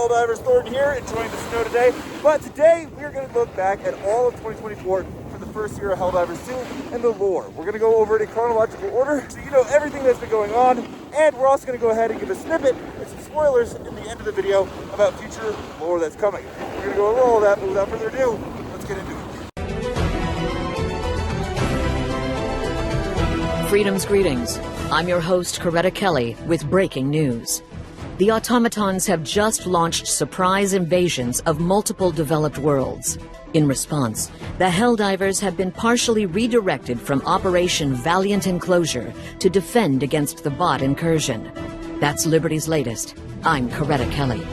Helldivers, Thornton here, enjoying the snow today. But today, we're going to look back at all of 2024 for the first year of Helldivers 2 and the lore. We're going to go over it in chronological order, so you know everything that's been going on. And we're also going to go ahead and give a snippet and some spoilers in the end of the video about future lore that's coming. We're going to go over all of that, but without further ado, let's get into it. Freedom's greetings. I'm your host, Coretta Kelly, with breaking news. The Automatons have just launched surprise invasions of multiple developed worlds. In response, the Helldivers have been partially redirected from Operation Valiant Enclosure to defend against the bot incursion. That's Liberty's latest. I'm Coretta Kelly.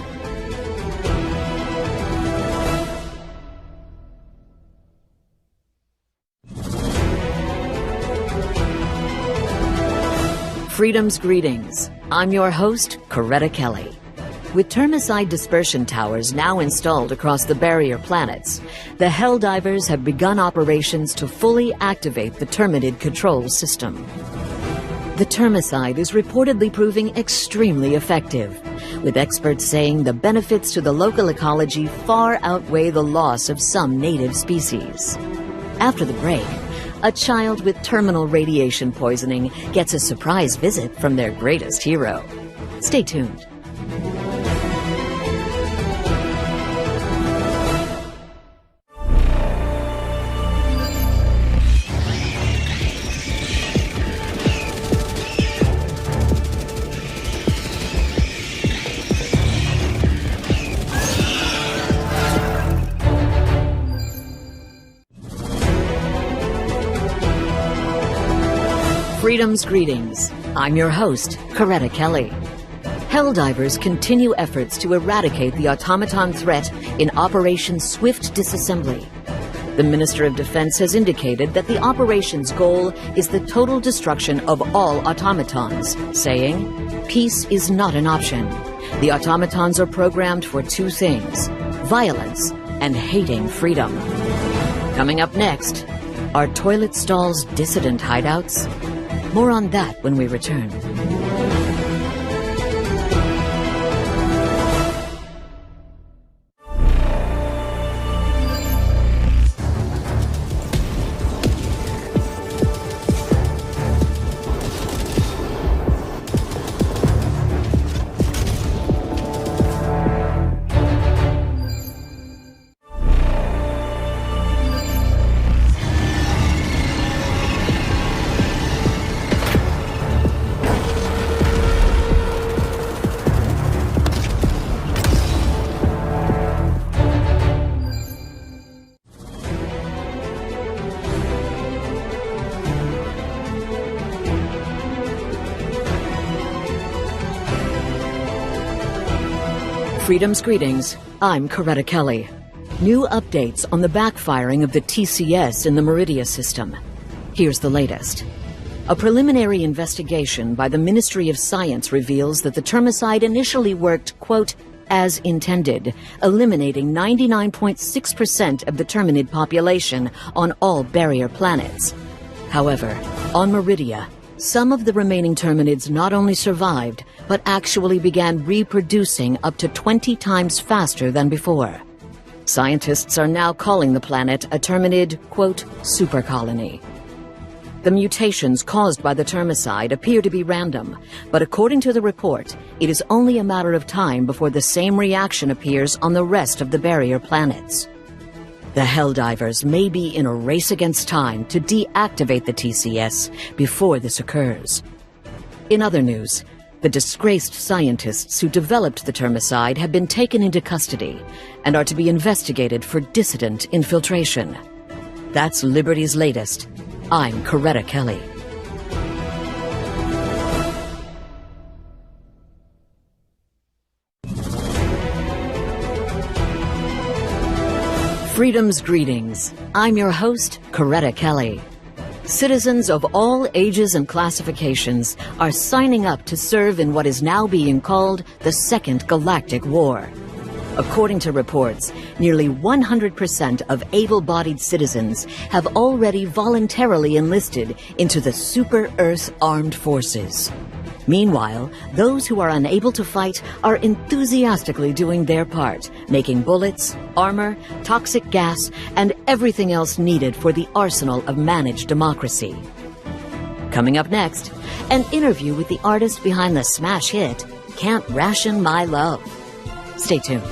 Freedom's greetings. I'm your host, Coretta Kelly. With Termicide dispersion towers now installed across the barrier planets, the Helldivers have begun operations to fully activate the Terminid control system. The Termicide is reportedly proving extremely effective, with experts saying the benefits to the local ecology far outweigh the loss of some native species. After the break, a child with terminal radiation poisoning gets a surprise visit from their greatest hero. Stay tuned. Freedom's greetings. I'm your host, Coretta Kelly. Helldivers continue efforts to eradicate the automaton threat in Operation Swift Disassembly. The Minister of Defense has indicated that the operation's goal is the total destruction of all automatons, saying, "Peace is not an option. The automatons are programmed for two things: violence and hating freedom." Coming up next, are toilet stalls dissident hideouts? More on that when we return. Freedom's greetings. I'm Coretta Kelly. New updates on the backfiring of the TCS in the Meridia system. Here's the latest. A preliminary investigation by the Ministry of Science reveals that the Termicide initially worked, quote, as intended, eliminating 99.6% of the Terminid population on all barrier planets. However, on Meridia, some of the remaining Terminids not only survived, but actually began reproducing up to 20 times faster than before. Scientists are now calling the planet a Terminid, quote, super colony. The mutations caused by the Termicide appear to be random, but according to the report, it is only a matter of time before the same reaction appears on the rest of the barrier planets. The Helldivers may be in a race against time to deactivate the TCS before this occurs. In other news, the disgraced scientists who developed the Termicide have been taken into custody and are to be investigated for dissident infiltration. That's Liberty's latest. I'm Coretta Kelly. Freedom's greetings. I'm your host, Coretta Kelly. Citizens of all ages and classifications are signing up to serve in what is now being called the Second Galactic War. According to reports, nearly 100% of able-bodied citizens have already voluntarily enlisted into the Super Earth Armed Forces. Meanwhile, those who are unable to fight are enthusiastically doing their part, making bullets, armor, toxic gas, and everything else needed for the arsenal of managed democracy. Coming up next, an interview with the artist behind the smash hit, Can't Ration My Love. Stay tuned.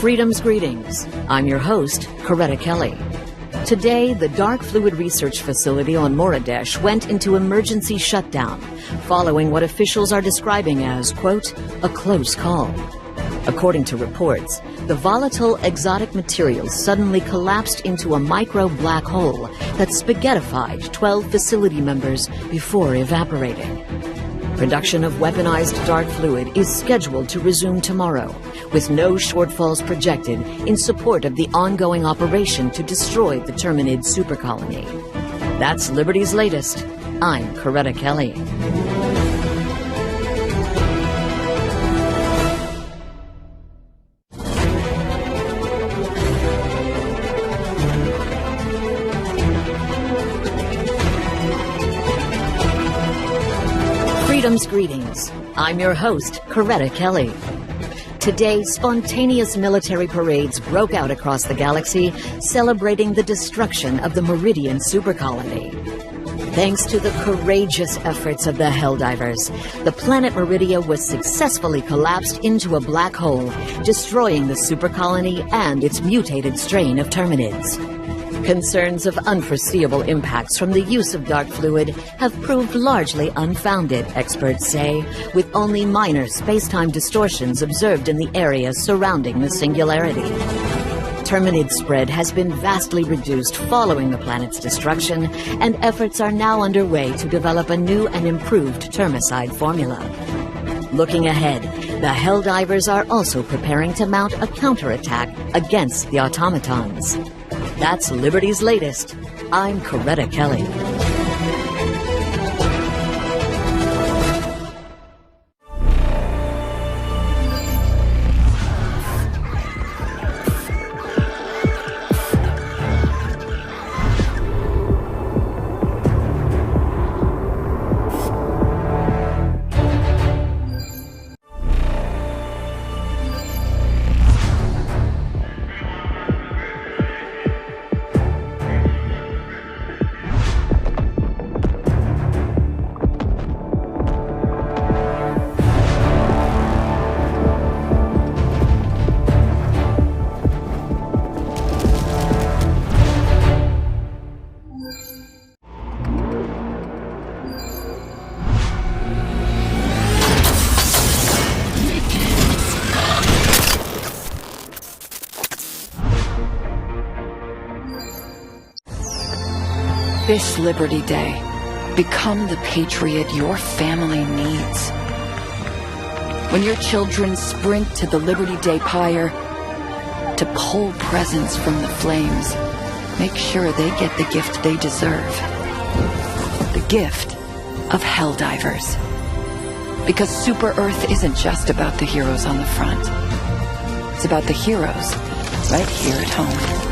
Freedom's greetings. I'm your host, Coretta Kelly. Today, the Dark Fluid Research Facility on Moradesh went into emergency shutdown, following what officials are describing as, quote, a close call. According to reports, the volatile exotic materials suddenly collapsed into a micro black hole that spaghettified 12 facility members before evaporating. Production of weaponized dark fluid is scheduled to resume tomorrow, with no shortfalls projected in support of the ongoing operation to destroy the Terminid supercolony. That's Liberty's latest. I'm Coretta Kelly. Freedom's greetings. I'm your host, Coretta Kelly. Today, spontaneous military parades broke out across the galaxy, celebrating the destruction of the Meridian supercolony. Thanks to the courageous efforts of the Helldivers, the planet Meridia was successfully collapsed into a black hole, destroying the supercolony and its mutated strain of Terminids. Concerns of unforeseeable impacts from the use of dark fluid have proved largely unfounded, experts say, with only minor space-time distortions observed in the areas surrounding the singularity. Terminid spread has been vastly reduced following the planet's destruction, and efforts are now underway to develop a new and improved termicide formula. Looking ahead, the Helldivers are also preparing to mount a counterattack against the Automatons. That's Liberty's latest. I'm Coretta Kelly. This Liberty Day, become the patriot your family needs. When your children sprint to the Liberty Day pyre to pull presents from the flames, make sure they get the gift they deserve. The gift of Helldivers. Because Super Earth isn't just about the heroes on the front. It's about the heroes right here at home.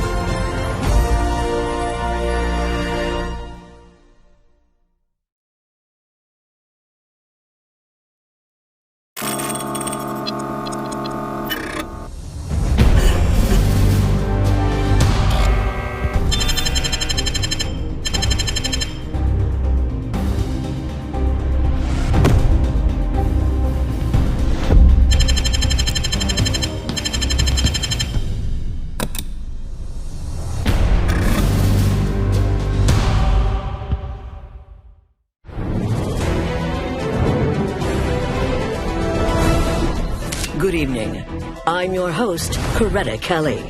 Good evening. I'm your host, Coretta Kelly.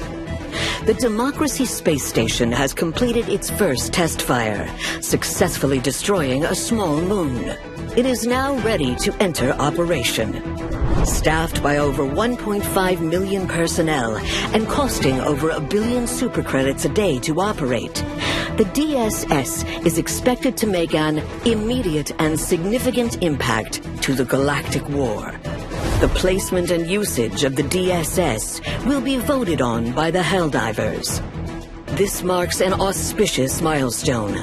The Democracy Space Station has completed its first test fire, successfully destroying a small moon. It is now ready to enter operation. Staffed by over 1.5 million personnel and costing over 1 billion supercredits a day to operate, the DSS is expected to make an immediate and significant impact to the galactic war. The placement and usage of the DSS will be voted on by the Helldivers. This marks an auspicious milestone.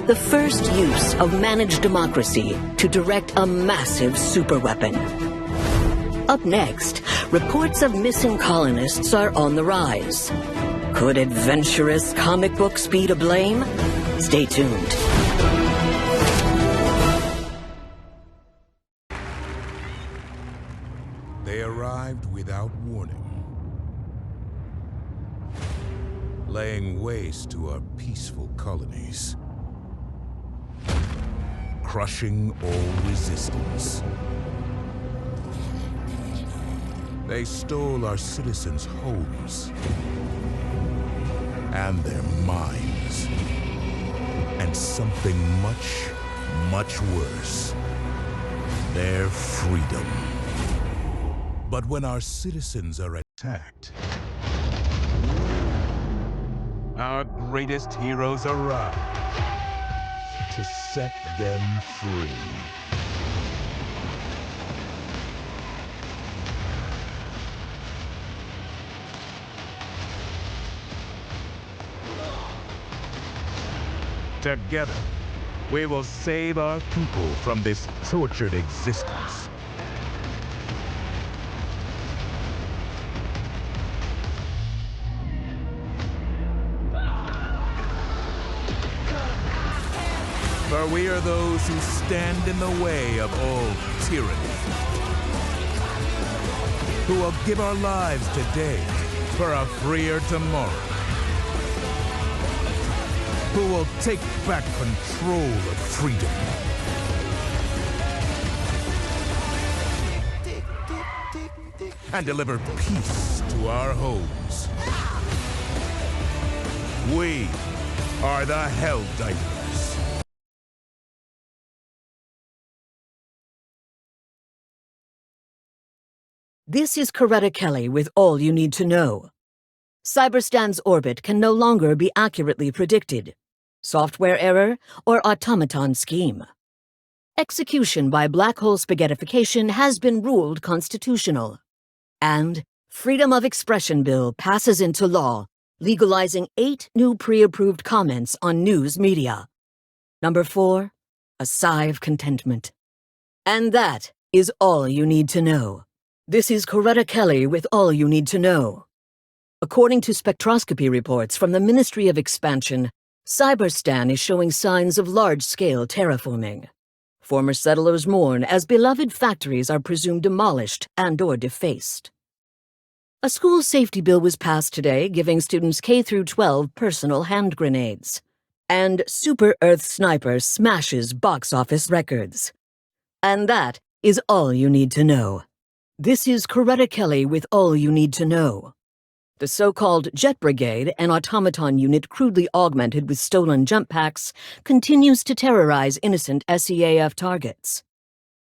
The first use of managed democracy to direct a massive superweapon. Up next, reports of missing colonists are on the rise. Could adventurous comic books be to blame? Stay tuned. They arrived without warning, laying waste to our peaceful colonies, crushing all resistance. They stole our citizens' homes and their minds, and something much, much worse, their freedom. But when our citizens are attacked, our greatest heroes arrive to set them free. Together, we will save our people from this tortured existence. For we are those who stand in the way of all tyranny, who will give our lives today for a freer tomorrow, who will take back control of freedom. And deliver peace to our homes. We are the Helldivers. This is Coretta Kelly with all you need to know. Cyberstan's orbit can no longer be accurately predicted. Software error or automaton scheme. Execution by black hole spaghettification has been ruled constitutional. And Freedom of Expression Bill passes into law, legalizing 8 new pre-approved comments on news media. Number 4, a sigh of contentment. And that is all you need to know. This is Coretta Kelly with all you need to know. According to spectroscopy reports from the Ministry of Expansion, Cyberstan is showing signs of large-scale terraforming. Former settlers mourn as beloved factories are presumed demolished and/or defaced. A school safety bill was passed today giving students K-12 personal hand grenades. And Super Earth Sniper smashes box office records. And that is all you need to know. This is Coretta Kelly with all you need to know. The so-called Jet Brigade, an automaton unit crudely augmented with stolen jump packs, continues to terrorize innocent SEAF targets.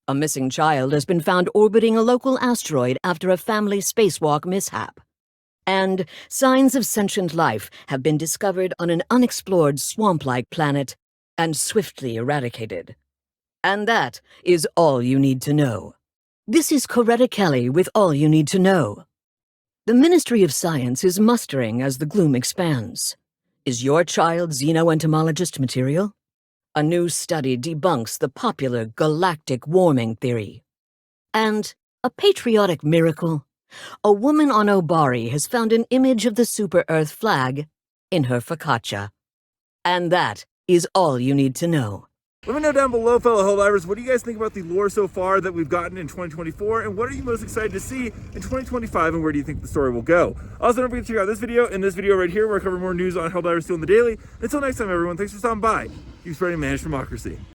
A missing child has been found orbiting a local asteroid after a family spacewalk mishap. And signs of sentient life have been discovered on an unexplored swamp-like planet and swiftly eradicated. And that is all you need to know. This is Coretta Kelly with all you need to know. The Ministry of Science is mustering as the gloom expands. Is your child xenoentomologist material? A new study debunks the popular galactic warming theory. And a patriotic miracle. A woman on Obari has found an image of the Super Earth flag in her focaccia. And that is all you need to know. Let me know down below, fellow Helldivers, what do you guys think about the lore so far that we've gotten in 2024, and what are you most excited to see in 2025, and where do you think the story will go? Also, don't forget to check out this video and this video right here, where I cover more news on Helldivers 2 on the daily. Until next time, everyone, thanks for stopping by. Keep spreading managed democracy.